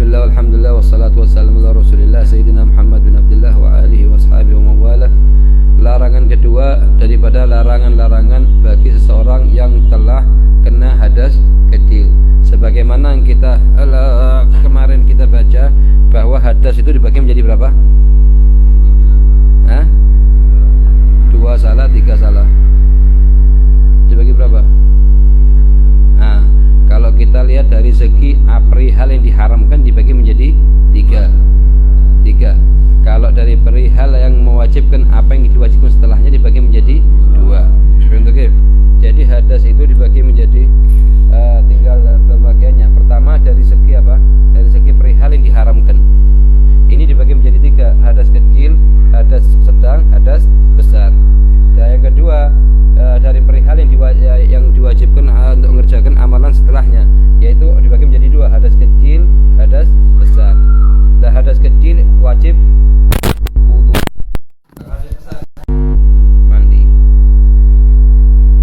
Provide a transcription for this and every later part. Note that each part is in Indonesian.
Bismillah, alhamdulillah, wassalatu wassalamu ala rasulillah Sayyidina Muhammad bin Abdullah wa alihi wa ashabihi wa mawalah. Larangan kedua daripada larangan-larangan bagi seseorang yang telah kena hadas kecil. Sebagaimana yang kita kemarin kita baca bahwa hadas itu dibagi menjadi berapa? Hah? 2 salah, 3 salah. Dibagi berapa? Nah, kalau kita lihat dari segi perihal yang diharamkan dibagi menjadi 3. Kalau dari perihal yang mewajibkan apa yang diwajibkan setelahnya dibagi menjadi 2. Jadi hadas itu dibagi menjadi tinggal pembagiannya. Pertama dari segi apa? Dari segi perihal yang diharamkan. Ini dibagi menjadi 3, hadas kecil, hadas sedang, hadas besar. Dan yang kedua dari perihal yang diwajibkan untuk mengerjakan amalan setelahnya, yaitu dibagi menjadi 2, hadas kecil, hadas besar. Dan hadas kecil wajib wudu, mandi.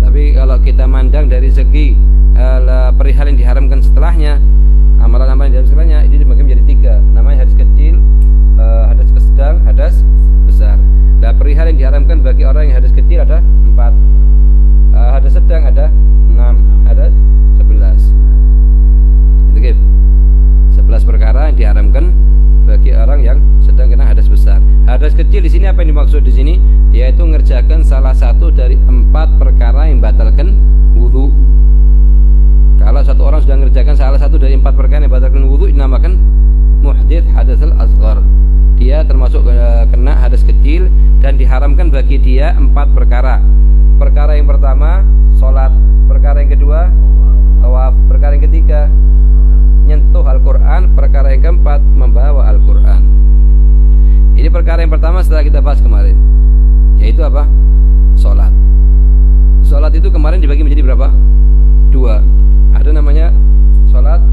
Tapi kalau kita mandang dari segi perihal yang diharamkan setelahnya, amalan-amalan yang diharamkan setelahnya, ini dibagi menjadi 3. Namanya hadas kecil, hadas sedang, hadas besar. Nah, perihal yang diharamkan bagi orang yang hadas kecil ada 4, hadas sedang ada 6, hadas 11. Itu 11 perkara yang diharamkan bagi orang yang sedang kena hadas besar. Hadas kecil di sini apa yang dimaksud di sini? Yaitu mengerjakan salah satu dari 4 perkara yang membatalkan wudu. Kalau satu orang sudah mengerjakan salah satu dari 4 perkara yang membatalkan wudu, dinamakan muhdits hadatsal asghar. Dia termasuk kena hadas kecil dan diharamkan bagi dia 4 perkara. Perkara yang pertama salat, perkara yang kedua tawaf, perkara yang ketiga nyentuh Al-Quran, perkara yang keempat membawa Al-Quran. Ini perkara yang pertama setelah kita bahas kemarin, yaitu apa? Salat. Salat itu kemarin dibagi menjadi berapa? 2. Ada namanya salat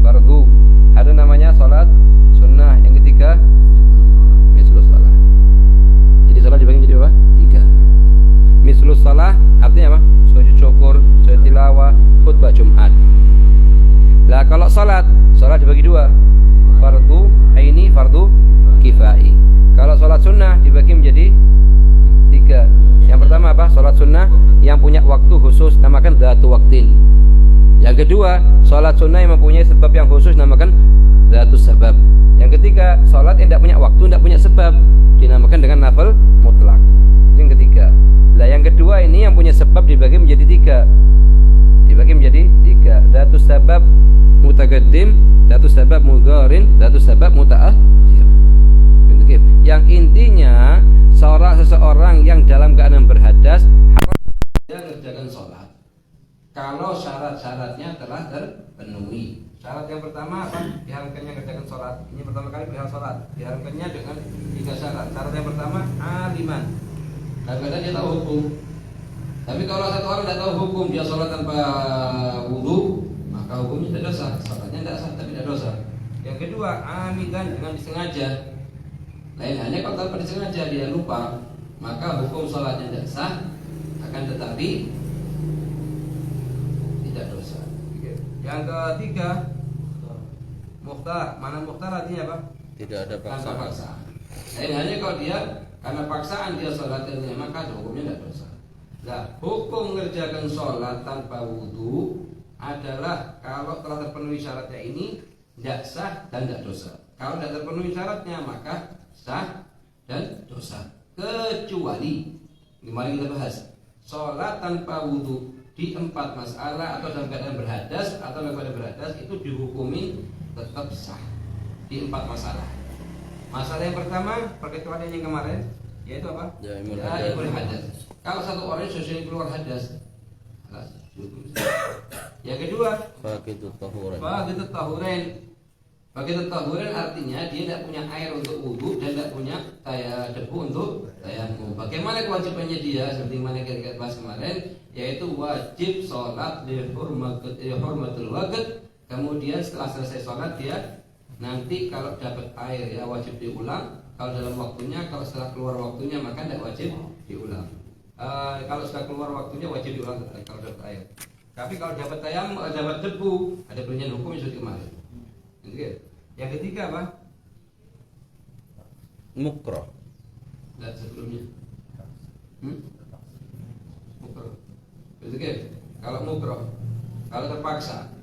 fardu, ada namanya salat sunnah. Yang ketiga mislus salah. Jadi salat dibagi menjadi berapa? 3. Mislus salah artinya apa? Sujud syukur, sujud tilawah, khutbah Jumat. Lah kalau salat dibagi 2, fardu aini, fardu kifai. Kalau salat sunnah dibagi menjadi 3. Yang pertama apa? Salat sunnah yang punya waktu khusus namakan dzatu waktin. Yang kedua, salat sunnah yang mempunyai sebab yang khusus namakan dzatus sabab. Yang ketiga, salat yang tidak punya waktu, tidak punya sebab, dinamakan dengan nafil mutlak. Itu yang ketiga. Lah yang kedua ini yang punya sebab dibagi menjadi 3. Dibagi menjadi 3. Dzatus sabab mutaqaddim, dzatus sabab mudharin, dzatus sabab mutaakhir. Yang intinya seseorang yang dalam keadaan berhadas harus dia mengerjakan salat kalau syarat-syaratnya telah terpenuhi. Syarat yang pertama apa? Diharamkannya mengerjakan salat. Ini pertama kali perihal salat. Diharamkannya dengan 3 syarat. Syarat yang pertama aliman. Kadang-kadang dia tahu hukum. Tapi kalau satu orang tidak tahu hukum, dia salat tanpa wudu, maka hukumnya tidak dosa. Salatnya tidak sah tapi tidak dosa. Yang kedua, amidan, dengan disengaja. Lain halnya kalau tanpa disengaja dia lupa, maka hukum salatnya tidak sah, akan tetapi tidak dosa. Yang ketiga, mukhtar. Mana mukhtar artinya apa? Tidak ada paksaan. Lain halnya kalau dia karena paksaan dia salatnya, maka hukumnya tidak dosa. Nah, hukum mengerjakan sholat tanpa wudu adalah kalau telah terpenuhi syaratnya ini tidak sah dan tidak dosa. Kalau tidak terpenuhi syaratnya maka sah dan dosa. Kecuali kemarin kita bahas sholat tanpa wudu di 4 masalah atau dalam keadaan berhadas atau dalam keadaan berhadas itu dihukumi tetap sah di 4 masalah. Masalah yang pertama perkecualian yang kemarin yaitu apa? Ya, hadas. Kalau satu orang sudah keluar hadas, yang kedua, Faqidut tahuren artinya dia tidak punya air untuk wudu dan tidak punya debu untuk tayamum. Bagaimana kewajibannya dia? Seperti mana kita bahas kemarin, yaitu wajib sholat li hurmatul waqt. Kemudian setelah selesai sholat dia nanti kalau dapat air ya wajib diulang. Kalau dalam waktunya, kalau setelah keluar waktunya maka tidak wajib diulang. Kalau sudah keluar waktunya wajib diulang kalau dapat air. Tapi kalau dapat tayamum, dapat debu, ada perbedaan hukum yang sudah kemarin. Yang ketiga apa? Mukroh. Dan sebelumnya mukroh. Betul kan? Kalau mukroh, kalau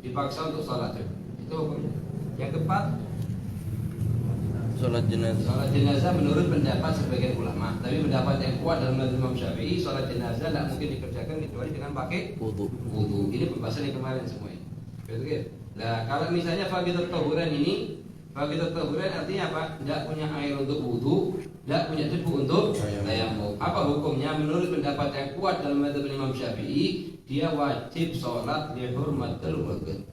dipaksa untuk sholat itu hukumnya. Yang keempat, Sholat jenazah. sholat jenazah menurut pendapat sebagian ulama. Tapi pendapat yang kuat dalam mazhab Imam Syafi'i, sholat jenazah tidak mungkin dikerjakan kecuali dengan pakai Wudu. Ini pembahasan yang kemarin semua ini. Betul kan? Nah, kalau misalnya fardhu tahuran ini, fardhu tahuran artinya apa? Tidak punya air untuk wudu, tidak punya debu untuk tayammum. Apa hukumnya? Menurut pendapat yang kuat dalam mazhab Imam Syafi'i, dia wajib sholat li hurmatil waqt.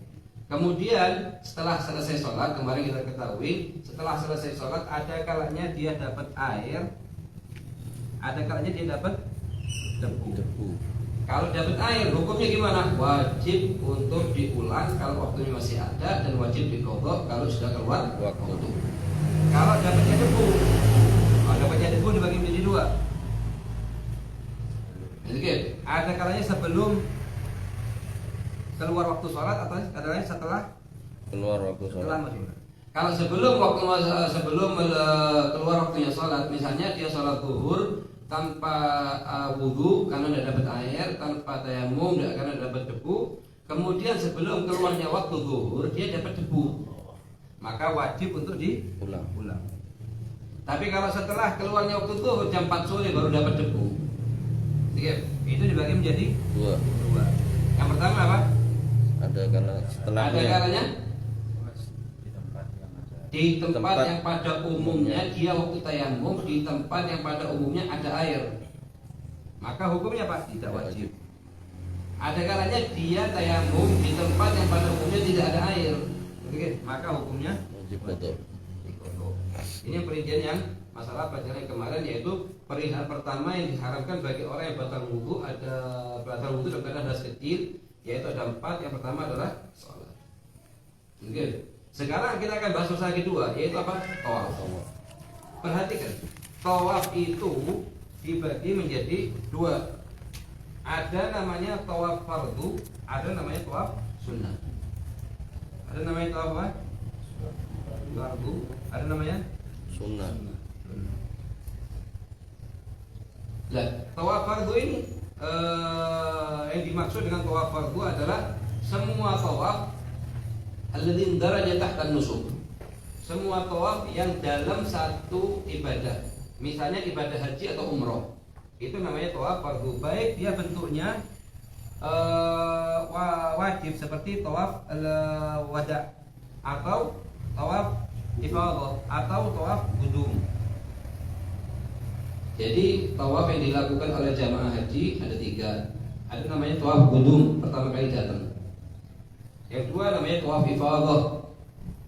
Kemudian setelah selesai sholat, kemarin kita ketahui, setelah selesai sholat ada kalanya dia dapat air, ada kalanya dia dapat debu. Kalau dapat air, hukumnya gimana? Wajib untuk diulang kalau waktunya masih ada, dan wajib diqadha kalau sudah keluar waktu. Kalau dapatnya debu dibagi menjadi dua. Jadi ada kalanya sebelum keluar waktu sholat atau kadang setelah Keluar waktu sholat. Kalau sebelum keluar waktunya sholat, misalnya dia sholat zuhur tanpa wudhu karena tidak dapat air, tanpa tayammum karena tidak dapat debu, kemudian sebelum keluarnya waktu zuhur dia dapat debu, maka wajib untuk diulang. Tapi kalau setelah keluarnya waktu zuhur jam 4 sore baru dapat debu, itu dibagi menjadi dua. Yang pertama apa? Ada kalanya di tempat yang pada umumnya dia waktu tayammum, di tempat yang pada umumnya ada air, maka hukumnya apa? Tidak wajib. Ada kalanya dia tayammum di tempat yang pada umumnya tidak ada air, maka hukumnya wajib qadha. Ini perincian yang masalah pelajaran yang kemarin, yaitu perihal pertama yang diharamkan bagi orang yang batal wudu. Ada batal wudu dalam keadaan hadas kecil, yaitu ada 4. Yang pertama adalah sholat. Sekarang kita akan bahas masalah kedua, yaitu apa? Tawaf. Perhatikan, tawaf itu dibagi menjadi dua. Ada namanya tawaf fardu, ada namanya tawaf sunnah. Ada namanya tawaf apa? Fardu, ada namanya Sunnah. Nah, tawaf fardu ini yang dimaksud dengan tawaf fardu adalah semua tawaf alladzi daraja tahta nusuk. Semua tawaf yang dalam satu ibadah. Misalnya ibadah haji atau umroh. Itu namanya tawaf fardu, baik dia bentuknya wajib seperti tawaf wada, atau tawaf ifadah, atau tawaf qudum. Jadi tawaf yang dilakukan oleh jamaah haji ada 3. Ada namanya tawaf qudum, pertama kali datang. Yang kedua namanya tawaf ifadah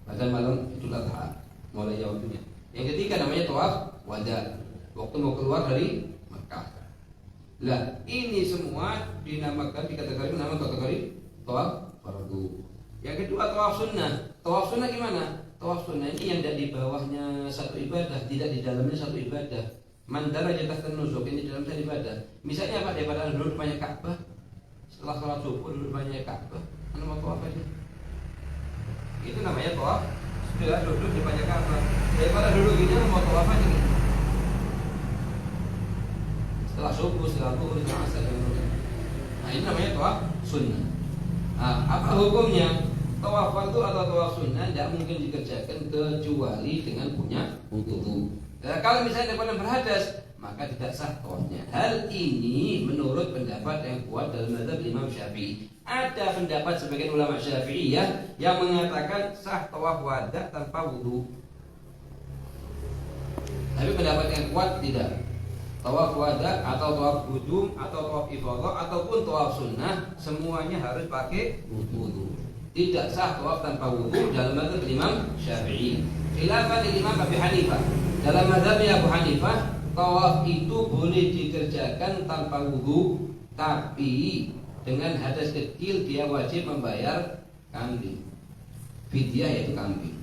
pada malam Idul Adha, mulai waktunya. Yang ketiga namanya tawaf wada, waktu mau keluar dari Makkah. Lah, ini semua dinamakan dikategori tawaf fardu. Yang kedua tawaf sunnah. Tawaf sunnah gimana? Tawaf sunnah ini yang tidak di bawahnya satu ibadah, tidak di dalamnya satu ibadah. Mandara jatah tenusuk, ini dalam satu ibadah. Misalnya apa? Daripada duduk banyak Ka'bah, setelah sholat subuh duduk banyak Ka'bah, anda mau tawaf aja. Itu namanya tawaf. Sudah duduk di banyak Ka'bah, daripada duduk gini mau tawaf aja gitu. Setelah subuh, setelah zuhur, setelah asar. Nah, ini namanya tawaf sunnah. Nah, apa hukumnya? Tawaf fardu atau tawaf sunnah tidak mungkin dikerjakan kecuali dengan punya wudu. Nah, kalau misalnya daripada berhadas, maka tidak sah tawafnya. Hal ini menurut pendapat yang kuat dalam mazhab Imam Syafi'i. Ada pendapat sebagian ulama Syafi'iyah yang mengatakan sah tawaf wada tanpa wudu. Tapi pendapat yang kuat tidak. Tawaf wada atau tawaf qudum atau tawaf ifadah ataupun tawaf sunnah semuanya harus pakai wudu. Tidak sah tawaf tanpa wudu dalam mazhab Imam Syafi'i. Khilafan Imam Abu Hanifah. Dalam mazhab Abu Hanifah, tawaf itu boleh dikerjakan tanpa wudu, tapi dengan hadas kecil dia wajib membayar kambing. Fidyah yaitu kambing.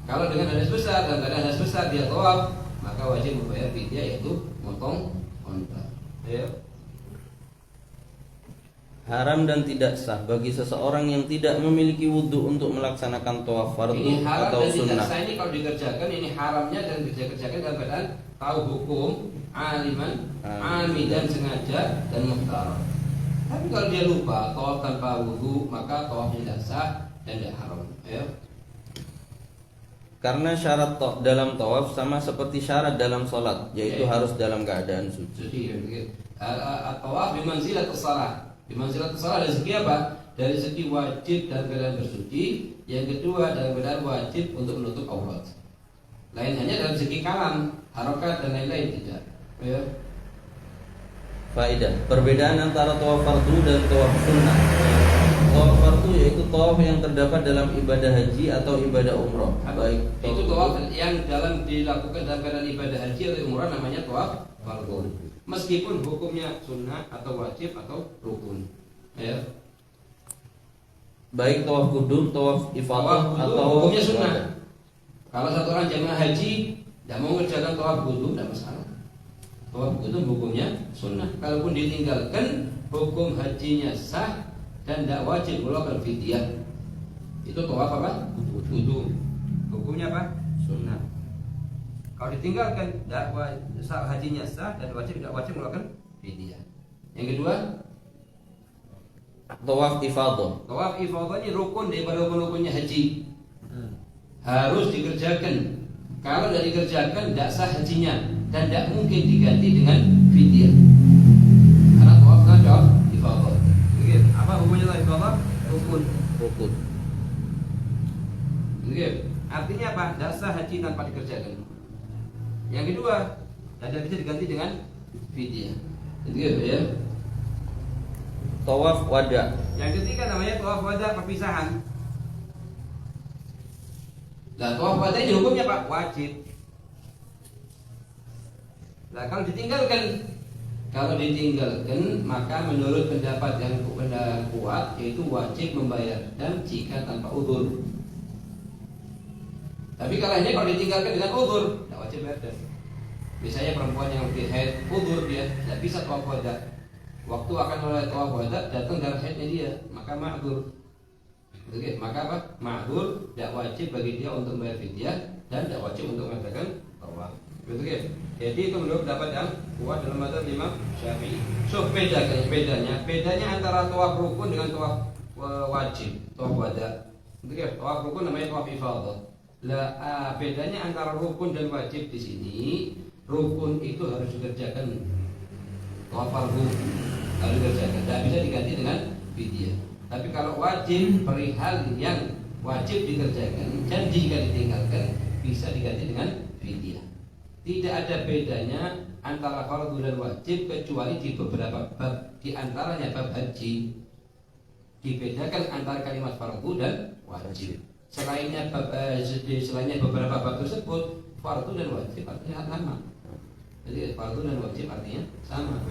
Kalau dengan hadas besar, dan kadang hadas besar dia tawaf, maka wajib membayar fidyah yaitu motong unta. Ya. Haram dan tidak sah bagi seseorang yang tidak memiliki wudhu untuk melaksanakan tawaf Ini fardu haram atau dan tidak sunnah. sah ini kalau dikerjakan ini haramnya dan kerjakan dalam keadaan tahu hukum, aliman, amidan sengaja dan muhtar. Tapi kalau dia lupa tawaf tanpa wudhu maka tawafnya tidak sah dan tidak haram. Ya. Karena syarat dalam tawaf sama seperti syarat dalam sholat, yaitu harus dalam keadaan suci. Jadi tawaf bimanzilat as-salah. Bimanzilat as-salah dari segi apa? Dari segi wajib dalam keadaan bersuci. Yang kedua dalam keadaan wajib untuk menutup aurat. Lain hanya dalam segi kalam, harokat dan lain-lain tidak. Ya. Faedah, perbedaan antara tawaf fardu dan tawaf sunnah. Tawaf fardu yaitu tawaf yang terdapat dalam ibadah haji atau ibadah umroh. Baik, Itu tawaf yang dalam dilakukan dalam keadaan ibadah haji atau umrah namanya tawaf fardu. Meskipun hukumnya sunnah atau wajib atau rukun. Ya. Baik tawaf kudum, tawaf ifadah Tawaf atau hukumnya sunnah. Kalau satu orang jamaah haji tidak mau mengerjakan tawaf kudum tidak masalah. Tawaf kudum hukumnya sunnah. Kalaupun ditinggalkan hukum hajinya sah dan tidak wajib mengeluarkan fidyah. Itu tawaf apa? Kudum. Hukumnya apa? Sunnah. Kalau ditinggalkan hajinya sah dan tidak wajib mengeluarkan fidyah. Yang kedua, tawaf ifadah. tawaf ifadah ini rukun daripada rukun-rukunnya haji. Harus dikerjakan. Kalau tidak dikerjakan tidak sah hajinya dan tidak mungkin diganti dengan fidyah. Karena tawaf kan tawaf ifadah. Begitu. Apa hukumnya tawaf ifadah? Rukun. Rukun. Begitu. Artinya apa? Tidak sah haji tanpa dikerjakan. Yang kedua, tidak bisa diganti dengan fidyah. Begitu ya. Tawaf wada. Yang ketiga namanya tawaf wada, perpisahan. Nah, tawaf wada ini hukumnya Pak wajib. Nah, kalau ditinggalkan maka menurut pendapat yang kuat yaitu wajib membayar dan jika tanpa udzur. Tapi kalau ditinggalkan dengan udzur, tidak wajib bayar. Misalnya perempuan yang haid udzur dia tidak bisa tawaf wada. Waktu akan mulai tawaf wada datang darah haidnya dia, maka ma'dzur. Oke, maka apa? Ma'dzur tidak wajib bagi dia untuk membayar fidyah dan tidak wajib untuk mengadakan tawaf. Betul. Jadi itu menurut pendapat yang kuat dalam mazhab Imam Syafi'i. So bedanya antara tawaf rukun dengan tawaf wajib, tawaf wada. Betul. Tawaf rukun namanya tawaf ifadah. Bedanya antara rukun dan wajib di sini, rukun itu harus dikerjakan. Tawaf fardu harus dikerjakan, tidak bisa diganti dengan fidyah. Tapi kalau wajib, perihal yang wajib dikerjakan dan jika ditinggalkan bisa diganti dengan fidyah. Tidak ada bedanya antara fardu dan wajib kecuali di beberapa bab, di antaranya bab haji dibedakan antara kalimat fardu dan wajib. Selainnya beberapa bab tersebut fardu dan wajib artinya sama. Jadi fardu dan wajib artinya sama.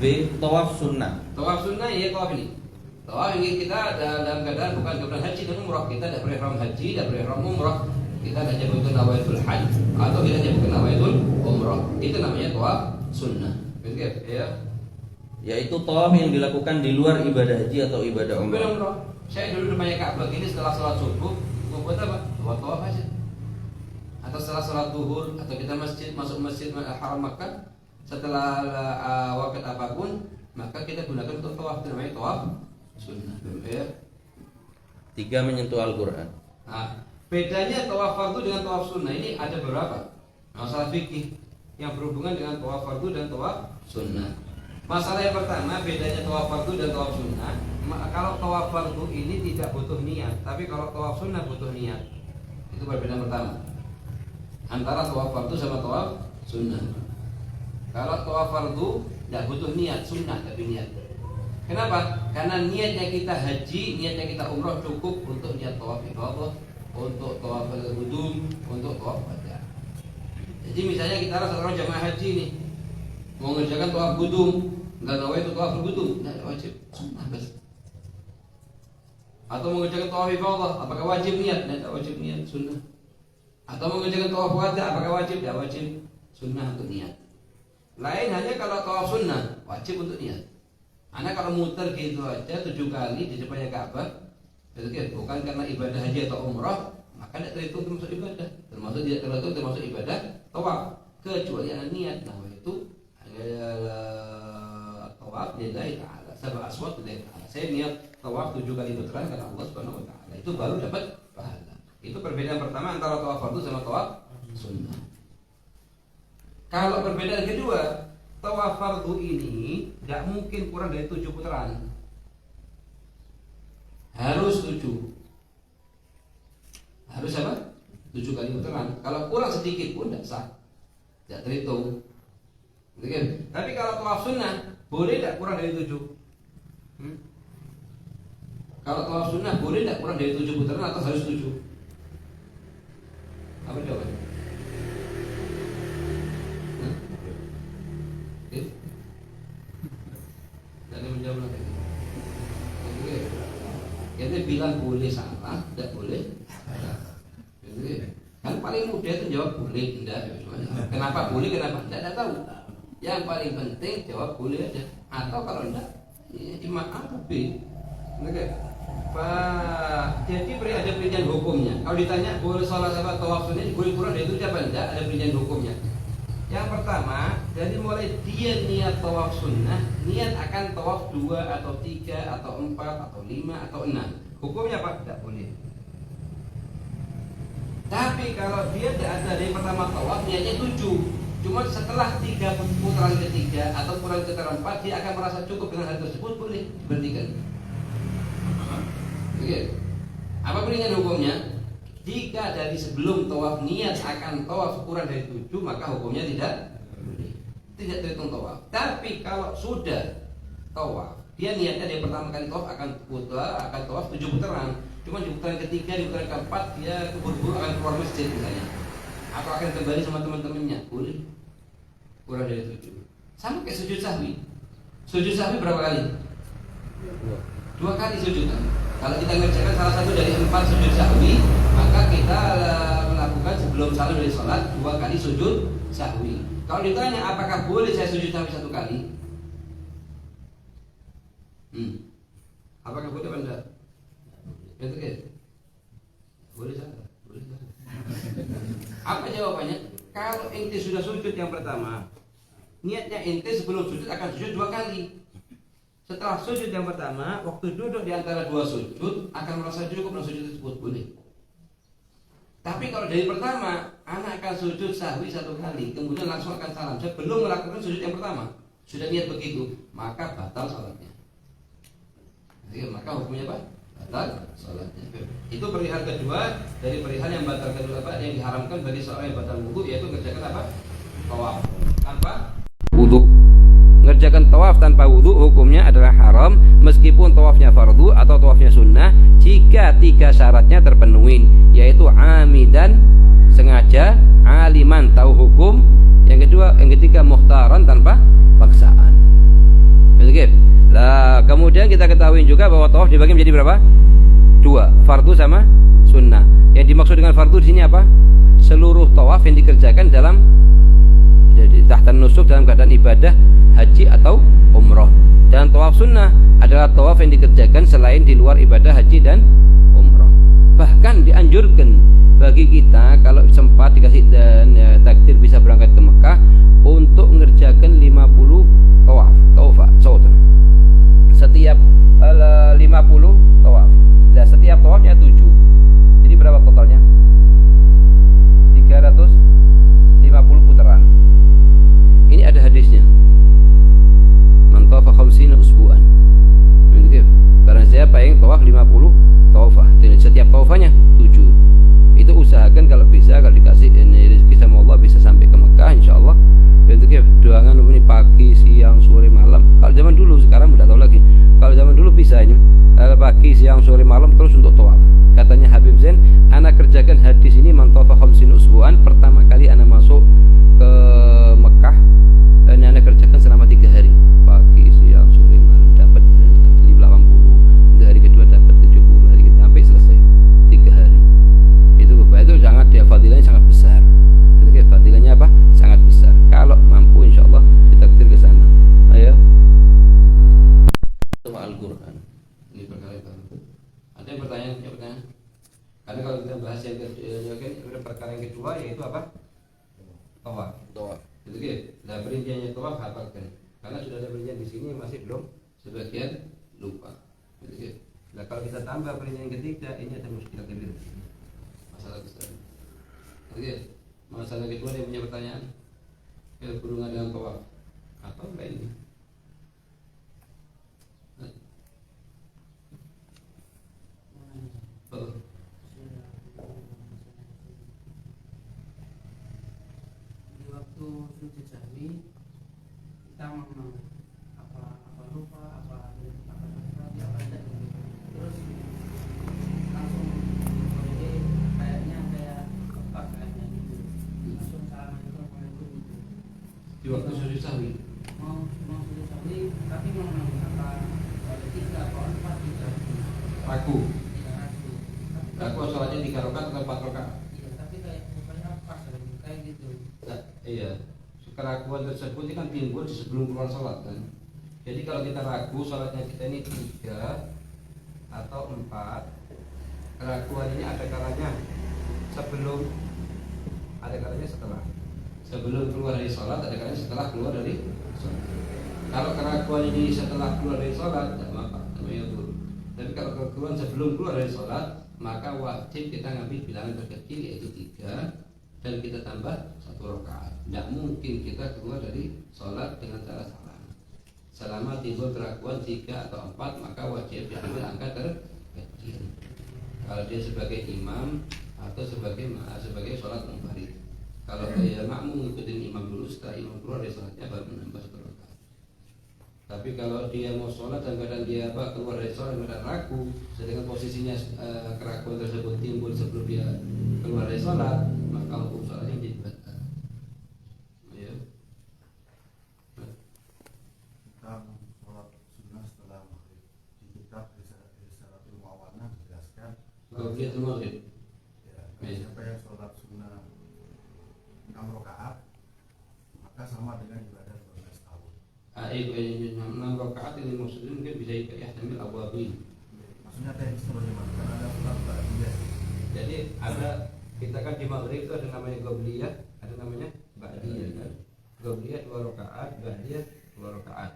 B. Tawaf sunnah. Tawaf sunnah ya tawaf ini. Tawaf ini kita dalam keadaan bukan kemudian haji dan umrah. Kita tidak berihram haji, tidak berihram umrah. Kita hanya nyebutkan nawaitul hajj atau kita nyebutkan nawaitul umrah. Itu namanya tawaf sunnah. Betul ya? Yaitu tawaf yang dilakukan di luar ibadah haji atau ibadah umrah. Saya dulu namanya Ka'bah ini setelah sholat subuh mau buat apa? Buat tawaf aja. Atau setelah sholat duhur atau kita masuk masjid Haram Makkah setelah waktu apapun maka kita gunakan untuk tawaf, itu namanya tawaf sunnah. Ya. 3. Menyentuh Al-Quran. Nah, bedanya tawaf fardu dengan tawaf sunnah ini ada beberapa masalah fikih yang berhubungan dengan tawaf fardu dan tawaf sunnah. Masalah yang pertama bedanya tawaf fardu dan tawaf sunnah. Kalau tawaf fardu ini tidak butuh niat, tapi kalau tawaf sunnah butuh niat. Itu perbedaan pertama antara tawaf fardu sama tawaf sunnah. Kalau tawaf fardu tidak butuh niat, sunnah tapi niat. Kenapa? Karena niatnya kita haji, niatnya kita umrah cukup untuk niat tawaf ifadah, untuk tawaf qudum, untuk tawaf wada. Jadi misalnya kita orang jamaah haji nih mau mengerjakan tawaf qudum, enggak tahu itu tawaf qudum, tidak wajib, sunnah bas. Atau mengerjakan tawaf ifadah, apakah wajib niat? Tidak wajib niat, sunnah. Atau mengerjakan tawaf wada, apakah wajib? Tidak wajib, sunnah untuk niat. Lain hanya kalau tawaf sunnah wajib untuk niat. Anak kalau muter gitu aja 7 kali di depannya Ka'bah, bukan karena ibadah haji atau umrah, maka tidak terhitung termasuk ibadah. Termasuk tidak terhitung termasuk ibadah tawaf, kecuali anak niat. Nah itu tawaf lillahi ta'ala, sab'a aswat lillahi ta'ala. Saya niat tawaf 7 kali putaran karena Allah Subhanahu wa taala. Itu baru dapat pahala. Itu perbedaan pertama antara tawaf fardu sama tawaf sunnah. Kalau perbedaan kedua, tawaf fardu ini nggak mungkin kurang dari 7 putaran. Harus 7. Harus apa? 7 kali putaran. Kalau kurang sedikit pun tidak sah, tidak terhitung. Tapi kalau tawaf sunnah boleh tidak kurang dari 7? Kalau tawaf sunnah boleh tidak kurang dari 7 putaran atau harus 7? Apa jawabannya? Tidak ada menjawab lagi. Kita bilang boleh salah, tidak boleh salah. Kan paling mudah itu jawab boleh, tidak. Kenapa boleh, kenapa tidak tahu. Yang paling penting jawab boleh aja. Atau kalau tidak, cuma A atau B. Pak, jadi ada perincian hukumnya. Kalau ditanya boleh sholat apa tawaf sunnah, boleh kurang dari itu apa tidak? Ada perincian hukumnya. Yang pertama, dari mulai dia niat tawaf sunnah, niat akan tawaf 2 atau 3 atau 4 atau 5 atau 6. Hukumnya apa? Tidak boleh. Tapi kalau dia tidak ada dari pertama tawaf, niatnya 7. Cuma setelah 3 putaran ketiga atau putaran keempat, dia akan merasa cukup dengan hal tersebut, boleh diberhentikan. Oke. Apa perincian hukumnya? Jika dari sebelum tawaf niat akan tawaf kurang dari 7, maka hukumnya tidak terhitung tawaf. Tapi kalau sudah tawaf, dia niatnya dari pertama kali tawaf akan tawaf 7 putaran. Cuma di putaran ketiga, di putaran keempat dia keburu-buru akan keluar masjid misalnya, atau akan kembali sama teman-temannya, boleh kurang dari 7. Sama kayak sujud sahwi. Sujud sahwi berapa kali? 2 kali sujud. Kalau kita ngerjakan salah satu dari 4 sujud sahwi, maka kita melakukan sebelum salam dari sholat 2 kali sujud sahwi. Kalau ditanya apakah boleh saya sujud sahwi 1 kali? Apakah boleh atau tidak? Betul ya? Boleh saja. Apa jawabannya? Kalau ente sudah sujud yang pertama, niatnya ente sebelum sujud akan sujud 2 kali. Setelah sujud yang pertama, waktu duduk di antara 2 sujud akan merasa cukup dengan sujud tersebut, boleh. Tapi kalau dari pertama, anak akan sujud sahwi 1 kali, kemudian langsung akan salam, sebelum melakukan sujud yang pertama, sudah niat begitu, maka batal salatnya. Jadi, maka hukumnya apa? Batal salatnya. Itu perihal kedua dari perihal yang batal kedua, apa yang diharamkan bagi seorang yang batal wudu, yaitu mengerjakan apa? Tawaf tanpa wudu. Mengerjakan tawaf tanpa wudu hukumnya adalah haram meskipun tawafnya fardu atau tawafnya sunnah, jika 3 syaratnya terpenuhi, yaitu amidan, sengaja, aliman, tahu hukum, yang ketiga mukhtaran, tanpa paksaan. Begitu. Lah, kemudian kita ketahui juga bahwa tawaf dibagi menjadi berapa? 2, fardu sama sunnah. Yang dimaksud dengan fardu di sini apa? Seluruh tawaf yang dikerjakan dalam tahtan nusuk, dalam keadaan ibadah haji atau umroh. Dan tawaf sunnah adalah tawaf yang dikerjakan selain di luar ibadah haji dan umroh. Bahkan dianjurkan bagi kita kalau sempat dikasih dan takdir bisa berangkat ke Mekah untuk mengerjakan 50 tawaf. Setiap 50 tawaf. Dan setiap tawafnya 7. Jadi berapa totalnya? 350 putaran. Ini ada hadisnya. Man tawafa 50 usbu'an. Barang siapa yang tawaf 50 tawafah, dan setiap tawafannya 7. Itu usahakan kalau bisa, kalau dikasih ini rezeki sama Allah bisa sampai ke Mekah insyaallah. Bentuknya doangan ini pagi, siang, sore, malam. Kalau zaman dulu, sekarang udah tahu lagi. Kalau zaman dulu bisa ini pagi, siang, sore, malam terus untuk tawaf. Katanya Habib Zain, anak kerjakan hadis ini man tawafa 50 usbu'an, pertama kali anak masuk ke Mekah, dan anak kerjakan selama 3 hari, pagi, siang, sore, malam, dapat 80. Hari kedua dapat 70, hari kedua sampai selesai 3 hari. Itu sangat dia fadilahnya sangat besar. Fadilahnya apa? Sangat besar. Kalau mampu insyaallah ditakdir ke sana. Ayo. perinciannya tawaf hafalkan. Karena sudah ada perincian di sini masih belum sebagian lupa. Gitu. Nah kalau kita tambah perincian ketiga ini ada muskilah kecil. Masalah besar. Oke. Masalah kedua dia punya pertanyaan. Berhubungan dengan tawaf. Apa enggak ini? Oh. Di waktu sujud sahwi kita memang apa lupa apa tidak terus langsung kayaknya kayak apa kayaknya gitu langsung assalamualaikum gitu Di waktu sujud sahwi. mau sujud sahwi tapi memang apa ada 3 atau 4 gitu Ragu. tidak ragu Ragu sholatnya 3 rakaat atau 4 rakaat. iya tapi kayak bukannya pas kayak gitu Nah, iya. Keraguan tersebut ini kan timbul sebelum keluar sholat kan. Jadi kalau kita ragu sholatnya kita ini 3 atau 4, keraguan ini ada kalanya sebelum, ada kalanya setelah. Sebelum keluar dari sholat, ada kalanya setelah keluar dari sholat. Kalau keraguan ini setelah keluar dari sholat, tidak apa-apa, namanya buruk. Tapi kalau keraguan sebelum keluar dari sholat, maka wajib kita ngambil bilangan terkecil yaitu 3 dan kita tambah 1 rakaat. Tidak mungkin kita keluar dari sholat dengan cara salah. Selama timbul keraguan 3 atau 4, maka wajib diambil angka terkecil. Kalau dia sebagai imam atau sebagai sholat munfarid. Kalau dia makmum ngikutin imam dulu, setelah imam keluar dari sholatnya baru menambah 1 rakaat. Tapi kalau dia mau sholat dan kadang dia keluar dari sholat dan ragu, sedangkan posisinya keraguan tersebut timbul sebelum dia keluar dari sholat, maka hukum sholatnya jadi batal. Ya. Tentang sholat sunnah setelah maghrib di kitab Risalatul Mu'awana dijelaskan Qobliyatul maghrib. ya, Iya. siapa yang sholat sunnah 6 rakaat maka sama dengan ibadah 12 tahun. 6 rakaat ini maksudnya mungkin bisa yahtamil awabin. Maksudnya teknis bagaimana? Karena ada sholat ba'diyah. Jadi ada, kita kan di maghrib itu ada namanya qobliyah, ada namanya ba'diyah kan. Qobliyah 2 rakaat, ba'diyah 2 rakaat.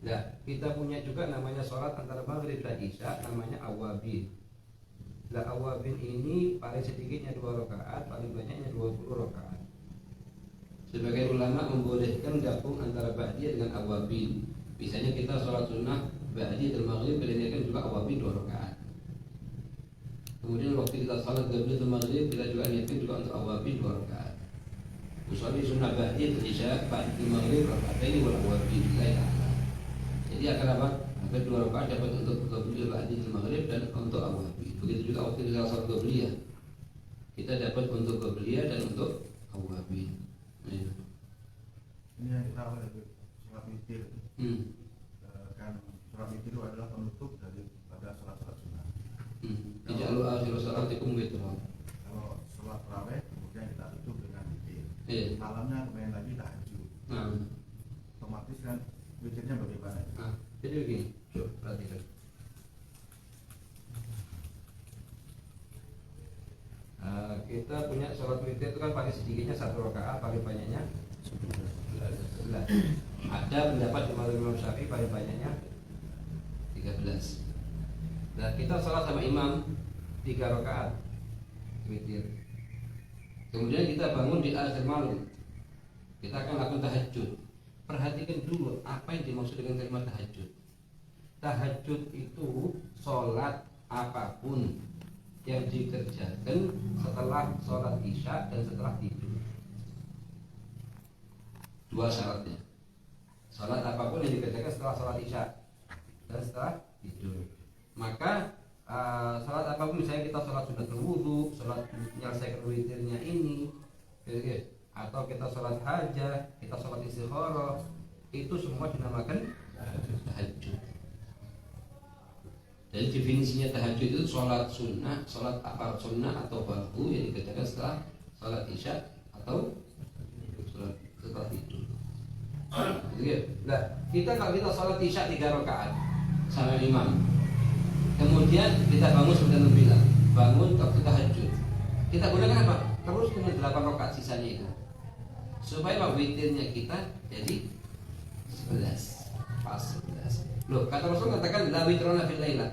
Nah, kita punya juga namanya sholat antara maghrib dan isya, namanya awabin. Nah, awabin ini paling sedikitnya 2 rakaat, paling banyaknya 20 rakaat. Sebagai ulama membolehkan gabung antara ba'diyah dengan awabin. Misalnya kita sholat sunnah ba'diyah dan maghrib, kita juga awabin 2 rakaat. Kemudian waktu kita sholat qobliyah dan maghrib, kita juga niatkan juga untuk awabin 2 rakaat. Usolli sunnah ba'diyah dan isya ba'diyah maghrib rakaatain wal awabin. Jadi akan apa? Akan 2 rakaat dapat untuk qobliyah ba'diyah dan maghrib dan untuk awabin. Begitu juga waktu kita sholat qobliyah, kita dapat untuk qobliyah dan untuk awabin. Ya. Ini yang kita awal itu sholat witir. Kan sholat witir itu adalah penutup daripada sholat-sholat sunnah. Ij'alu akhiru salatikum witra. Kalau sholat tarawih kemudian kita tutup dengan witir. Iya. Malamnya kemarin lagi tahajud. Nah, Otomatis kan witirnya bagaimana? jadi begini, coba perhatikan. Kita punya sholat witir itu kan paling sedikitnya 1 rakaat, paling banyaknya 11. Ada pendapat di mazhab Imam Syafi'i paling banyaknya 13. Dan kita sholat sama imam 3 rakaat witir. Kemudian kita bangun di akhir malam, kita akan lakukan tahajud. Perhatikan dulu apa yang dimaksud dengan kalimat tahajud. Tahajud itu sholat apapun yang dikerjakan setelah sholat isya dan setelah tidur. 2 syaratnya. Sholat apapun yang dikerjakan setelah sholat isya dan setelah tidur. Maka sholat apapun, misalnya kita sholat sunnatul wudu, sholat menyelesaikan witirnya ini, atau kita sholat hajat, kita sholat istikharah, itu semua dinamakan tahajud. Jadi definisinya tahajud itu sholat sunnah, sholat apa sunnah atau fardu yang dikerjakan setelah sholat isya atau sholat setelah tidur. Nah, kita kalau kita sholat isya 3 rakaat sama imam, kemudian kita bangun seperti yang bilang, bangun waktu tahajud, kita gunakan apa? Terus dengan 8 rakaat sisanya itu. supaya apa? Witirnya kita jadi 11, pas 11. Loh, kata Rasul katakan la witrona fil laila.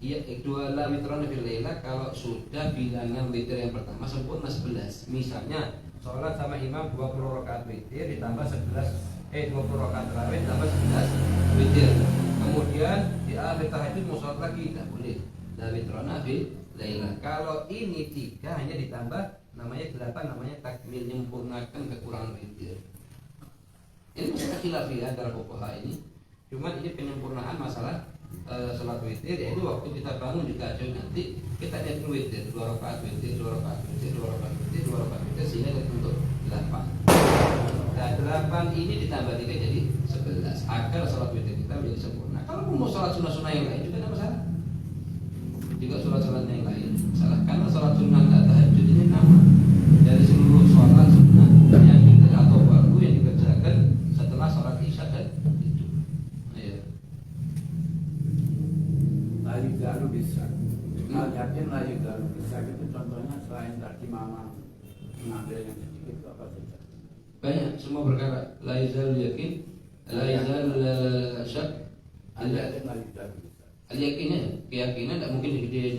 Iya, dua la witrona fil laila kalau sudah bilangan witir yang pertama sempurna 11. Misalnya sholat sama imam 20 rakaat witir ditambah 20 rakaat tarawih ditambah 11 witir. Kemudian di akhir tahajud mau sholat lagi, tidak boleh. La witrona fil laila. Kalau ini 3 hanya ditambah namanya 8, namanya takmil, menyempurnakan kekurangan witir. Ini masalah khilafiyah antara fuqaha ini. Cuma ini penyempurnaan masalah salat witir, yaitu waktu kita bangun di tahajud nanti kita nyatin witir 2 rakaat witir, 2 rakaat witir, 2 rakaat witir, 2 rakaat witir sehingga untuk 8. Nah 8 ini ditambah 3 jadi 11 agar salat witir kita menjadi sempurna. Kalau mau salat sunnah-sunnah yang lain juga tidak masalah. Juga salat-salat yang lain masalah, karena salat sunnah dan tahajud ini nama dari seluruh salat sunnah yang kita atau fardu yang dikerjakan setelah salat isya dan itu. Ayo. Lagi garu bisa. Nah, yakin lagi garu bisa itu contohnya selain tadi mama mengambil yang sedikit itu apa saja? Banyak semua perkara. La yazal yakin, la yazal syak, Yakin lagi garu bisa. al-yakinnya, keyakinan tidak mungkin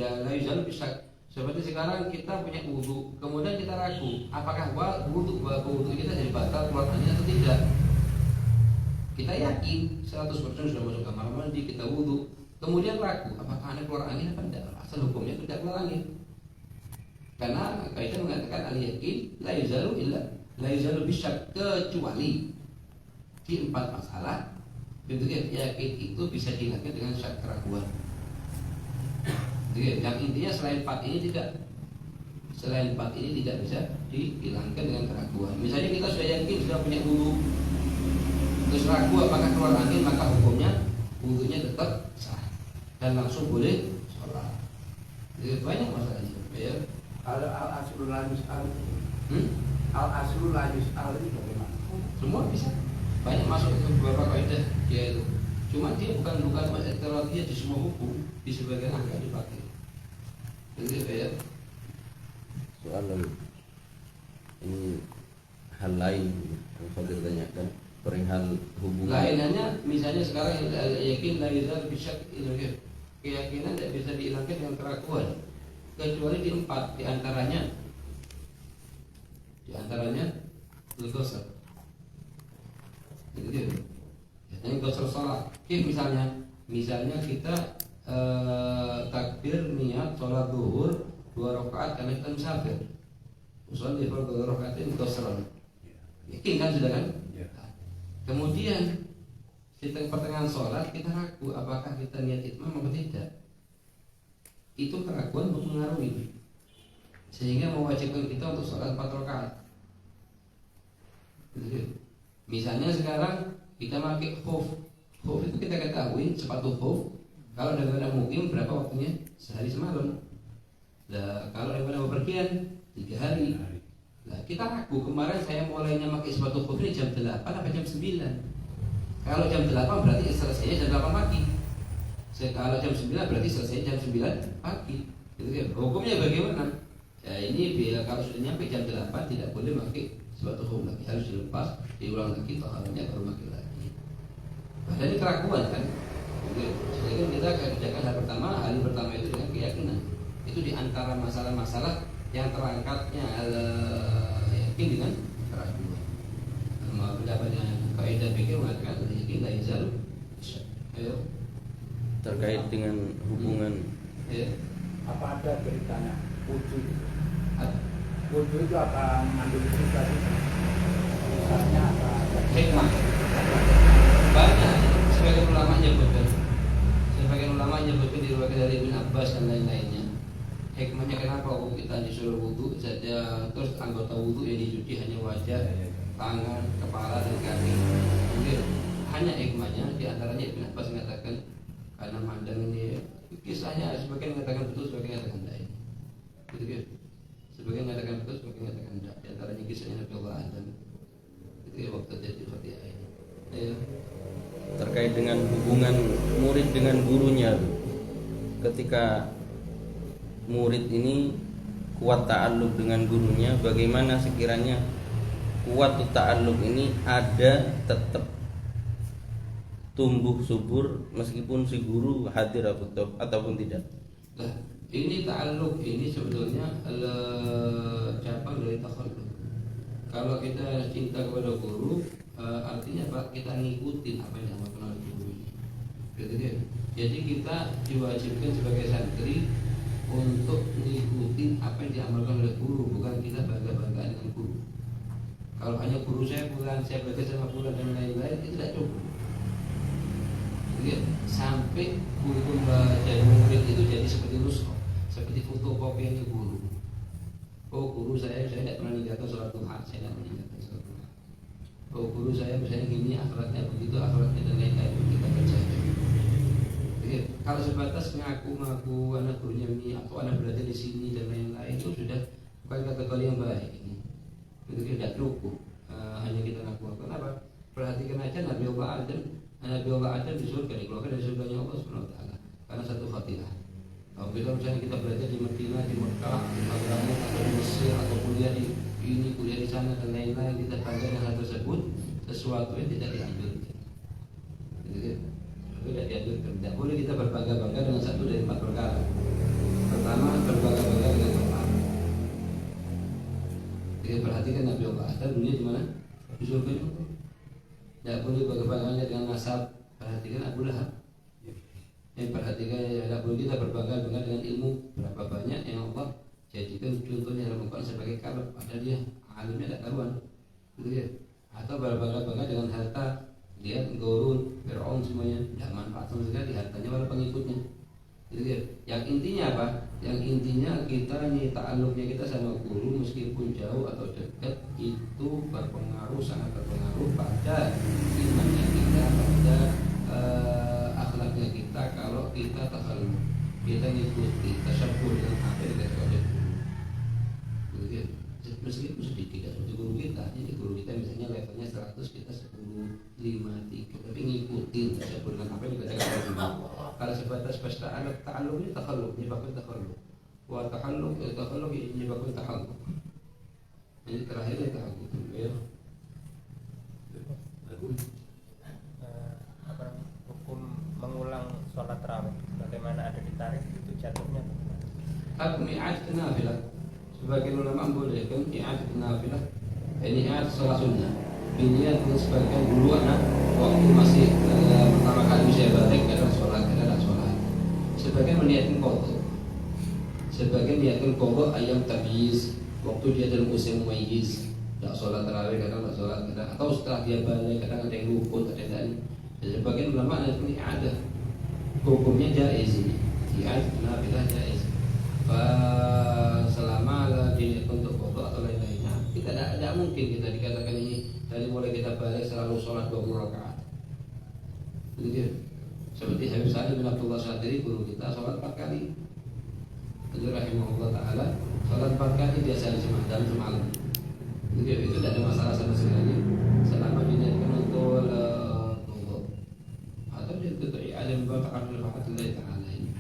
la yazal bisa. Seperti sekarang kita punya wudu, kemudian kita ragu apakah wudu kita jadi batal keluar angin atau tidak. Kita yakin 100% sudah masuk kamar mandi, kita wudu, kemudian ragu apakah ada keluar angin apa tidak. Asal hukumnya tidak keluar angin. Karena kaidah mengatakan al-yakin la yazalu bisyak, kecuali di 4 masalah bentuk yakin itu bisa dihilangkan dengan syak keraguan. Jadi, yang intinya selain 4 ini tidak bisa dihilangkan dengan keraguan. Misalnya kita sudah yakin sudah punya wudu, terus ragu apakah keluar angin, maka hukumnya wudunya tetap sah dan langsung boleh sholat. Jadi banyak masalahnya. Ya. Al-aslul lajus al-aslul lajus al itu bagaimana? Semua bisa. Banyak masuk ke beberapa kaidah dia itu. Cuma dia bukan kalau dia di semua hukum, di sebagian agak dipakai. Jadi ya. Soal ini hal lain yang Fadil tanyakan perihal hubungan Lainnya misalnya sekarang yakin la yazal bisyak ilmu, keyakinan tidak bisa dihilangkan dengan keraguan kecuali di 4, di antaranya al-ghusl. Itu dia. Yang ghusl salat. Misalnya kita takbir niat sholat zuhur 2 rakaat karena kita musafir. Usolli fardhu rakaatin ghuslan. Yakin kan sudah kan? Kemudian di pertengahan sholat kita ragu apakah kita niat itmam atau tidak. Itu keraguan mempengaruhi sehingga mewajibkan kita untuk sholat 4 rakaat. Misalnya sekarang kita pakai khuf itu kita ketahui sepatu khuf kalau daripada mukim berapa waktunya? Sehari semalam. Nah, kalau daripada bepergian 3 hari. Nah, kita ragu kemarin saya mulainya pakai sepatu khuf ini jam 8 apa jam 9. Kalau jam 8 berarti selesainya jam 8 pagi. Kalau jam 9 berarti selesai jam 9 pagi. Gitu kan? Hukumnya bagaimana? Ya ini bila kalau sudah nyampe jam 8 tidak boleh pakai sepatu khuf lagi, harus dilepas, diulang lagi, taharahnya baru pakai lagi. Padahal ini keraguan kan? Jadi kita kerjakan hari pertama itu dengan keyakinan. Itu diantara masalah-masalah yang terangkatnya yakin dengan keraguan. Pendapatnya kaidah fikih mengatakan yakin la yazal. Ayo. terkait dengan hubungan Ya. Apa ada beritanya wudhu? Wudhu itu apa mengandung itu tadi? Misalnya apa? Hikmah. Banyak sebagian ulama menyebutkan. Sebagian ulama menyebutkan diriwayatkan dari Ibn Abbas dan lain-lainnya. Hikmahnya kenapa kita disuruh wudhu saja, terus anggota wudhu yang dicuci hanya wajah, tangan, kepala dan kaki. Mungkin hanya hikmahnya diantaranya Ibn Abbas mengatakan karena mandang ini kisahnya sebagian mengatakan betul, sebagian mengatakan tidak. Gitu kan? Sebagian mengatakan betul, sebagian mengatakan tidak. Diantaranya kisahnya Nabi Allah Adam. Itu ya waktu jadi seperti ini. Ya. terkait dengan hubungan murid dengan gurunya. Ketika murid ini kuat ta'alluq dengan gurunya, bagaimana sekiranya kuwatut ta'alluq ini ada, tetap tumbuh subur meskipun si guru hadir ataupun tidak. Nah, ini ta'alluq ini sebetulnya cabang dari takhalluq. Kalau kita cinta kepada guru, artinya Pak, kita ngikutin apa yang diamalkan oleh guru ini. Gitu kan? Jadi kita diwajibkan sebagai santri untuk ngikutin apa yang diamalkan oleh guru, bukan kita bangga-banggaan dengan guru. Kalau hanya guru saya pulang, saya belajar sama pulang dan lain-lain, itu tidak cukup. Jadi, sampai guru jadi murid itu jadi seperti nuskah, seperti fotokopiannya guru. Oh guru saya tidak pernah meninggalkan sholat duha, saya tidak meninggalkan sholat duha. Oh guru saya misalnya gini, akhlaknya begitu, akhlaknya dan lain-lain, kita kerjakan. Jadi, kalau sebatas ngaku-ngaku anak gurunya ini atau anak belajar di sini dan lain-lain, itu sudah bukan kategori yang baik ini. Itu tidak cukup. Hanya kita ngaku-ngaku. Kenapa? Perhatikan aja Nabi Allah Adam di surga, dikeluarkan dari surganya Allah Subhanahu wa taala karena satu khatilah. Kalau misalnya kita belajar di Madinah, di Mekah, di Baghdad atau di Mesir atau kuliah di ini, kuliah di sana dan lain-lain, kita bangga dengan hal tersebut, sesuatu yang tidak dianjurkan. Tidak dianjurkan. Tidak boleh kita berbangga-bangga dengan satu dari 4 perkara. Pertama, berbangga-bangga dengan Quran. Jadi perhatikan Nabi Allah Adam dunia di mana? Di surga juga. Tidak boleh berbangga dengan nasab. Perhatikan Abu Lahab. Perhatikan tidak boleh kita berbangga-bangga dengan ilmu. Berapa banyak yang Allah jadikan contohnya dalam Al-Quran sebagai kalab. Padahal dia alimnya tidak karuan. Atau berbangga-bangga dengan harta. Lihat Qarun, Fir'aun semuanya tidak manfaat sama sekali hartanya pada pengikutnya. Yang intinya apa? Yang intinya kita ini ta'alluqnya kita sama guru meskipun jauh atau dekat itu berpengaruh, sangat berpengaruh pada imannya kita, pada akhlaknya kita. Kalau kita takhalluq, kita ngikuti tasyabbuh dengan apa yang kita oleh guru. Meskipun sedikit seperti guru kita, jadi guru kita misalnya levelnya 100, kita 10, 5, 3, tapi ngikutin tasyabbuh dengan apa yang dikerjakan oleh guru. Kalau sebatas pesta alat ta'alluq ini takhalluq, menyebabkan takhalluq. Wa takhalluq ini menyebabkan takhalluq. Ini terakhirnya takhalluq. Ya. Hukum mengulang sholat tarawih bagaimana ada di tarikh itu jatuhnya? Hukum i'adah nafilah. Sebagian ulama membolehkan i'adah nafilah. Ini i'adah sholat sunnah. Ini dengan sebagian dulu anak waktu masih pertama kali usia balik kadang sholat. Sebagian meniatkan qadha. Sebagian niatkan qadha ayam tamyiz, waktu dia dalam usia mumayyiz, tidak sholat tarawih, kadang tidak sholat, kadang atau setelah dia balik, kadang ada yang luput, ada yang sebagian ulama niatkan i'adah. Hukumnya jaiz ini. I'adah nafilah jaiz. Selama diniatkan untuk qadha atau lain-lainnya, kita tidak mungkin kita dikatakan ini dari mulai kita balik selalu sholat 20 rakaat. Begitu. Seperti Habib Sa'id bin Abdullah Syadiri, guru kita, sholat 4 kali. Beliau rahimahullah ta'ala sholat 4 kali biasa dan semalam. Itu tidak ada masalah sama sekali selama diniatkan untuk qadha atau ditutup i'adah bab ta'arruf rahmatullah ta'ala ini.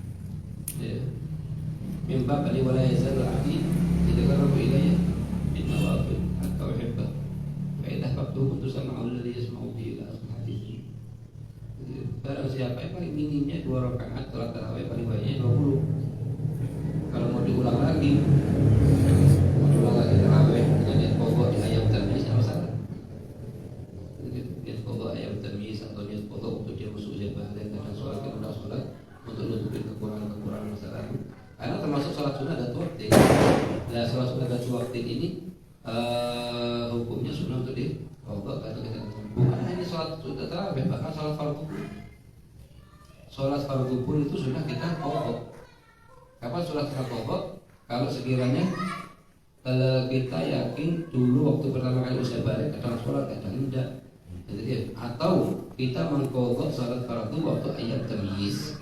Min bab li wala yazal 'abdi yataqarrabu ilayya bin nawafil hatta uhibbah. Fa idza ahbabtuhu kuntu sam'ahu alladhi yasma'u bihi ila akhir hadits. Barang siapa yang paling minimnya 2 rakaat sholat tarawih, paling banyaknya 20. Kalau mau diulang lagi tarawih dengan niat qadha di ayam tamyiz apa salah? Niat qadha ayam tamyiz atau niat qadha untuk dia masuk usia balik dan sholat kita sholat untuk nutupin kekurangan masalah. Karena termasuk sholat sunnah dan waktu. Nah, sholat sunnah dan waktu ini hukumnya sunnah untuk di qadha atau kita bukan hanya sholat tarawih, bahkan sholat fardu. Sholat fardu pun itu sudah kita qadha. Kapan sholat kita qadha? Kalau sekiranya kita yakin dulu waktu pertama kali usia balik kadang sholat kadang tidak. Jadi, atau kita mengqadha sholat fardu waktu ayam tamyiz.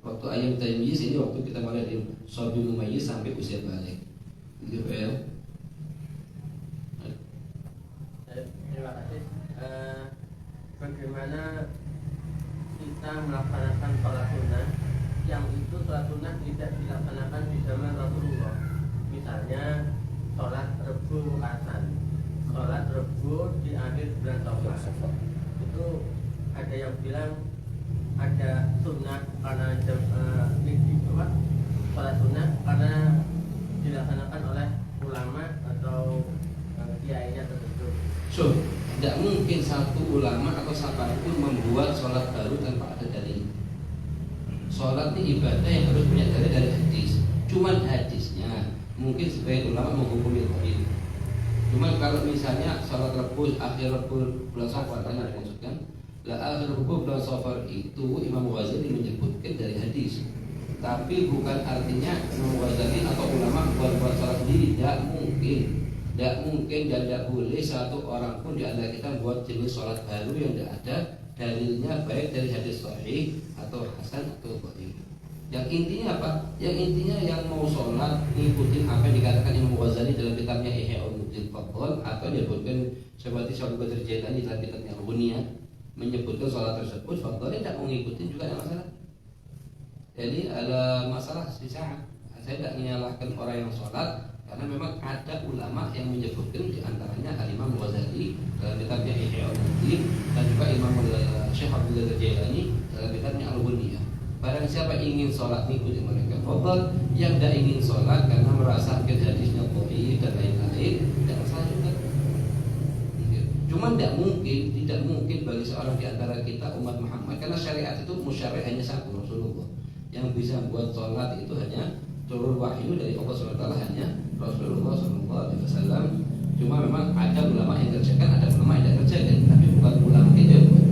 Waktu ayam tamyiz ini waktu kita mulai dari shabi mumayyiz sampai usia balik. Gitu ya. Terima kasih. Bagaimana kita melaksanakan sholat sunnah yang itu sholat sunnah tidak dilaksanakan di zaman Rasulullah, misalnya sholat Rebu Hasan sholat Rebo di akhir bulan Safar. Itu ada yang bilang ada sunnah karena sholat sunnah karena dilaksanakan oleh ulama atau kiainya tertentu. So, tidak mungkin satu ulama atau siapapun membuat sholat baru tanpa ada dalil. Sholat ini ibadah yang harus punya dalil dari hadis. Cuman hadisnya mungkin sebagian ulama menghukumi dhaif. Cuman kalau misalnya sholat Rabu akhir Rabu bulan Safar tadi dimaksudkan, akhir Rabu bulan Safar itu Imam Ghazali menyebutkan dari hadis. Tapi bukan artinya Imam Ghazali atau ulama buat sholat sendiri. Tidak mungkin dan tidak boleh satu orang pun di antara kita buat jenis sholat baru yang tidak ada dalilnya, baik dari hadis sahih atau hasan atau dhaif. Yang intinya apa? Yang intinya yang mau sholat ngikutin apa yang dikatakan Imam Ghazali dalam kitabnya Ihya Ulumuddin Fadl, atau disebutkan seperti Syekh Abdul Qadir Jailani dalam kitabnya Al-Ghunia menyebutkan sholat tersebut, Fadl tidak mau ngikutin juga ada masalah. Jadi ada masalah di saat saya tidak menyalahkan orang yang sholat, karena memang ada ulama yang menyebutkan di antaranya Imam Ghazali dalam kitabnya Ihya Ulumuddin dan juga Imam Syekh Abdul Qadir Jailani dalam kitabnya Al-Ghunia. Barang siapa ingin sholat mengikuti mereka fadl, yang tidak ingin sholat karena merasa hadisnya dhaif dan lain-lain, tidak masalah juga. Cuma tidak mungkin bagi seorang di antara kita umat Muhammad, karena syariat itu musyarih hanya satu, Rasulullah. Yang bisa buat sholat itu hanya turun wahyu dari Allah SWT, hanya Rasulullah SAW. Cuma memang ada ulama yang kerjakan, ada ulama yang tidak kerjakan, tapi bukan ulama itu yang buat.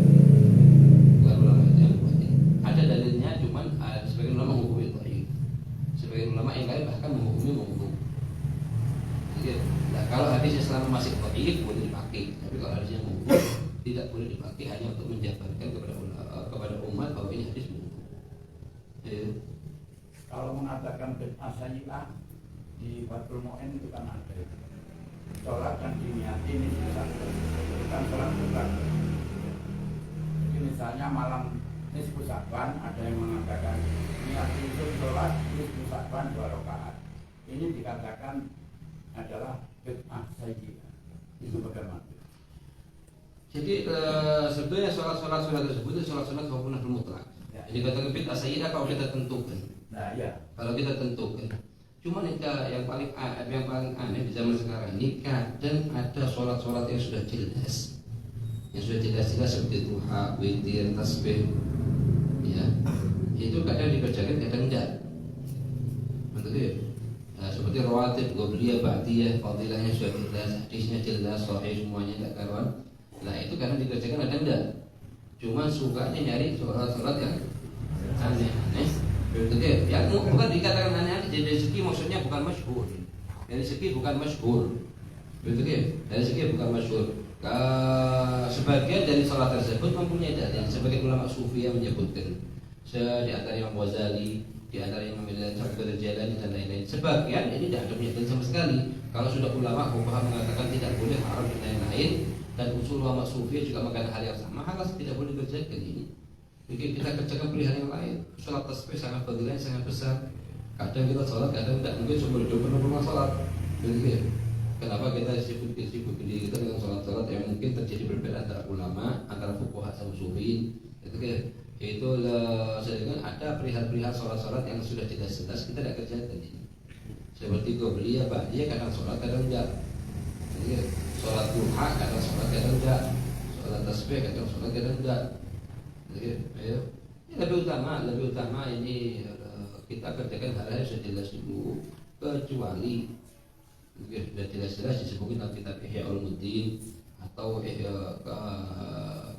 Bukan ulama itu yang buat. Ada dalilnya, cuman sebagian ulama menghukumi dhaif. Sebagian ulama yang lain bahkan menghukumi mawdu'. Nah, kalau hadisnya selama masih dhaif boleh dipakai, tapi kalau hadisnya mawdu' tidak boleh dipakai, hanya untuk menjabarkan kepada umat bahwa ini hadis mawdu'. Kalau mengatakan bid'ah sayyi'ah di Fathul Mu'in itu kan ada sholat yang diniati ini bukan sholat bukan. Jadi misalnya malam nisfu Sya'ban ada yang mengatakan niat itu sholat nisfu Sya'ban 2 rakaat. Ini dikatakan adalah bid'ah sayyi'ah. Itu bagaimana? Jadi sebenarnya sholat tersebut itu sholat hukumnya mutlak. Jadi kata bid'ah sayyi'ah kalau kita tentukan. Nah ya. Kalau kita tentukan. Cuman yang paling aneh di zaman sekarang ini kadang ada sholat yang sudah jelas, seperti duha, witir, tasbih, ya itu kadang dikerjakan kadang enggak. Betul ya? Nah, seperti rawatib, qobliyah, ba'diyah, fadilahnya sudah jelas, hadisnya jelas, sahih semuanya enggak karuan. Nah itu kadang dikerjakan kadang enggak. Cuman sukanya nyari sholat yang aneh-aneh. Betul ya? Bukan dikatakan aneh-aneh. Dari segi maksudnya bukan masyhur. Dari segi bukan masyhur. Betul ya? Dari segi bukan masyhur. Sebagian dari sholat tersebut mempunyai dalil. Sebagian ulama sufi yang menyebutkan. Di antara Imam Ghazali, di antara Imam Syekh Abdul Jailani dan lain-lain. Sebagian ini tidak ada dalil sama sekali. Kalau sudah ulama fuqaha mengatakan tidak boleh, haram dan lain-lain, dan usul ulama sufi juga mengatakan hal yang sama, halas tidak boleh dikerjakan ini. Mungkin kita kerjakan pilihan yang lain. Sholat tasbih sangat fadilahnya sangat besar. Kadang kita sholat, kadang tidak. Mungkin cuma 20 sholat. Begitu. Kenapa kita sibuk diri kita dengan sholat yang mungkin terjadi berbeda antara ulama, antara fuqaha sama sufi. Itu sedangkan ada perihal-perihal sholat yang sudah jelas-jelas kita tidak kerjakan ini. Seperti qobliyah, ba'diyah, kadang sholat, kadang tidak. Sholat duha, kadang sholat, kadang tidak. Sholat tasbih, kadang sholat, kadang tidak. Ayo. Ini lebih utama ini kita kerjakan hal-hal yang sudah jelas dulu, kecuali sudah jelas-jelas disebutkan dalam kitab Ihya Ulumuddin atau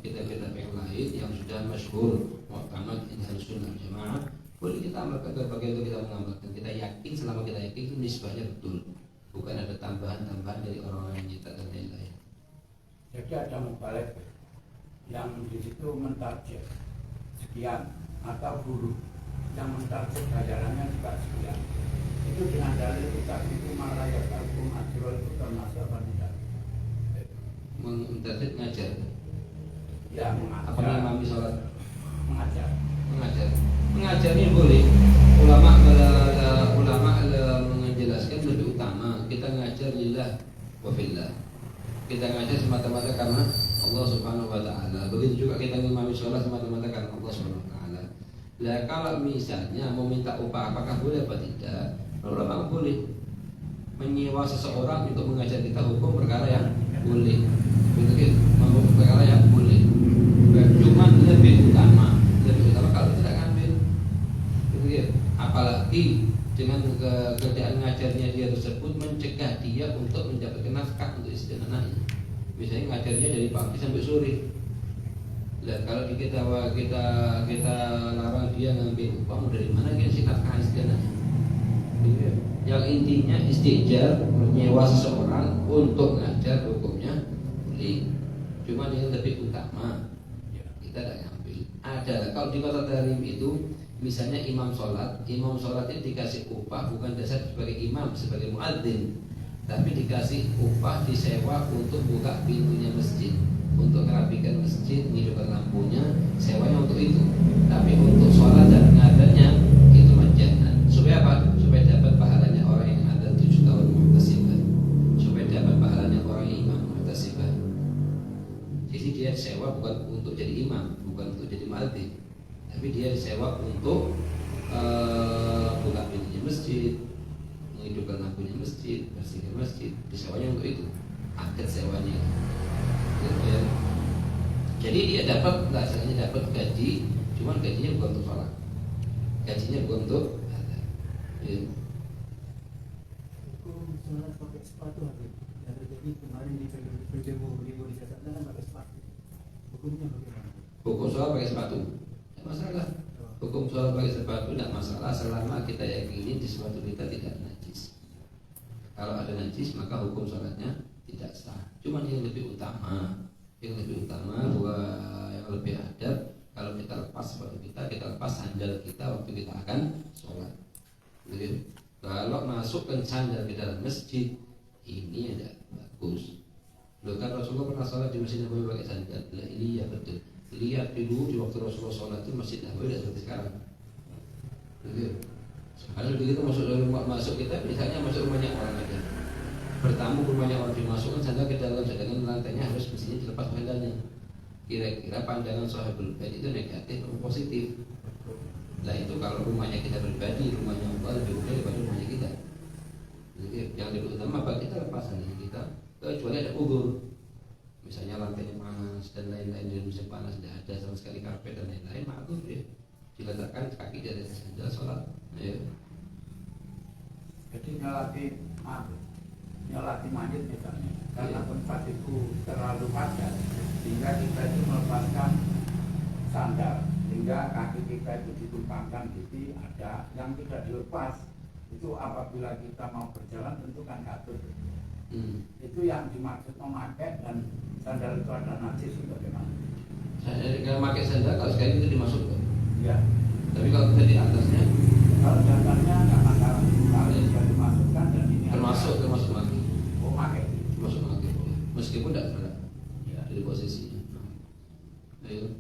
kitab-kitab yang lain yang sudah masyhur mu'tamad Ahlus Sunnah wal Jamaah, boleh kita amalkan. Berbagai itu kita mengamalkan. Kita yakin, selama kita yakin itu nisbahnya betul, bukan ada tambahan-tambahan dari orang-orang yang nyata dan lain-lain. Jadi ada mubalik yang di situ mentarget sekian atau guru yang mentarget bayarannya juga sekian. Itu dengan dalil kita itu marayat al-kum ajrul itu termasuk apa tidak? Mentarget ngajar. Ya mengajar. Apa namanya sholat? Mengajar ini boleh. Ulama menjelaskan lebih utama kita ngajar lillah wa fillah. Kita ngajar semata-mata karena Allah Subhanahu wa taala. Begitu juga kita ngimami sholat semata-mata karena Allah Subhanahu wa taala. Lah kalau misalnya mau minta upah apakah boleh apa tidak? Ulama boleh menyewa seseorang untuk mengajar kita hukum perkara yang boleh. Begitu hukum perkara yang boleh. Cuma lebih utama kalau tidak ngambil. Begitu. Apalagi dengan kerjaan ngajarnya dia tersebut mencegah dia untuk mendapatkan nafkah untuk istri dan anaknya. Misalnya ngajarnya dari pagi sampai sore. Dan kalau kita larang dia ngambil upah, dari mana dia sih nafkah istri dan anaknya? Yang intinya istijar menyewa seseorang untuk ngajar hukumnya boleh. Cuma yang lebih utama kita tidak ngambil. Ada kalau di kota Tarim itu misalnya imam sholat itu dikasih upah bukan dasar sebagai imam, sebagai muadzin, tapi dikasih upah disewa untuk buka pintunya masjid, untuk merapikan masjid, menghidupkan lampunya, sewanya untuk itu. Tapi untuk sholat dan mengadarnya itu majanan. Supaya apa? Supaya dapat pahalanya orang yang ada 7 tahun muhtasibah, supaya dapat pahalanya orang yang imam muhtasibah. Jadi dia sewa bukan untuk jadi imam, bukan untuk jadi muadzin, tapi dia disewa untuk buka pintunya masjid, menghidupkan lampunya masjid, bersihkan masjid, disewanya untuk itu, akad sewanya. Ya. Jadi dia dapat, rasanya dapat gaji, cuman gajinya bukan untuk sholat, gajinya bukan untuk ya. Hukum sholat pakai sepatu habis. Yang terjadi kemarin di demo di Jakarta kan pakai sepatu. Hukumnya bagaimana? Hukum sholat pakai sepatu, tidak masalah. Hukum sholat pakai sepatu tidak masalah selama kita yakini di sepatu kita tidak najis. Kalau ada najis maka hukum sholatnya tidak sah. Cuma yang lebih utama yang lebih adab, kalau kita lepas sepatu kita lepas sandal kita waktu kita akan sholat. Jadi, kalau masukkan sandal ke dalam masjid ini ada bagus. Loh kan Rasulullah pernah sholat di Masjid Nabawi pakai sandal. Nah, ini ya betul. Lihat dulu di waktu Rasulullah sholat itu Masjid Nabawi tidak seperti sekarang. Kalau begitu masuk kita misalnya masuk rumahnya orang aja, bertamu ke rumahnya orang, dimasukkan sandal ke dalam, sedangkan lantainya harus mestinya dilepas sandalnya. Kira-kira pandangan sahabat itu negatif atau positif? Nah itu kalau rumahnya kita pribadi, rumahnya Allah lebih mulia daripada rumahnya kita. Jadi yang lebih utama apa? Kita lepas sandal kita, kecuali ada ugur, misalnya lantainya panas dan lain-lain, di musim panas tidak ada sama sekali karpet dan lain-lain, maka ya diletakkan kaki di atas sandal sholat. Ya. Jadi nyolati mayit misalnya, karena tempat itu terlalu padat, sehingga kita itu melepaskan sandal, sehingga kaki kita itu ditumpangkan, jadi ada yang tidak dilepas. Itu apabila kita mau berjalan tentu kan katut. Itu yang dimaksud memakai, dan sandal itu ada najis itu bagaimana? Kalau pakai sandal kalau sekali itu dimasukkan. Ya. Tapi kalau kita di atasnya, kalau di atasnya nggak masalah. Kalau sudah dimasukkan dan ini termasuk mati. Oh, pakai. Termasuk mati boleh. Meskipun tidak berat Ya. dari posisinya. Ayo.